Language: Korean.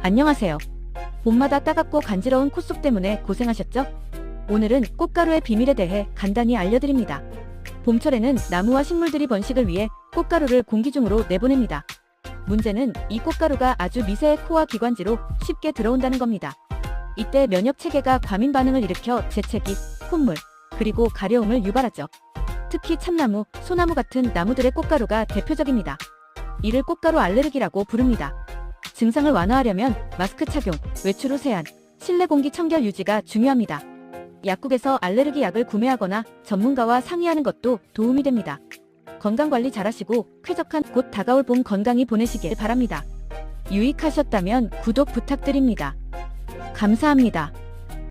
안녕하세요. 봄마다 따갑고 간지러운 콧속 때문에 고생하셨죠? 오늘은 꽃가루의 비밀에 대해 간단히 알려드립니다. 봄철에는 나무와 식물들이 번식을 위해 꽃가루를 공기 중으로 내보냅니다. 문제는 이 꽃가루가 아주 미세의 코와 기관지로 쉽게 들어온다는 겁니다. 이때 면역체계가 과민 반응을 일으켜 재채기, 콧물, 그리고 가려움을 유발하죠. 특히 참나무, 소나무 같은 나무들의 꽃가루가 대표적입니다. 이를 꽃가루 알레르기라고 부릅니다. 증상을 완화하려면 마스크 착용, 외출 후 세안, 실내 공기 청결 유지가 중요합니다. 약국에서 알레르기 약을 구매하거나 전문가와 상의하는 것도 도움이 됩니다. 건강관리 잘하시고 쾌적한 곧 다가올 봄 건강히 보내시길 바랍니다. 유익하셨다면 구독 부탁드립니다. 감사합니다.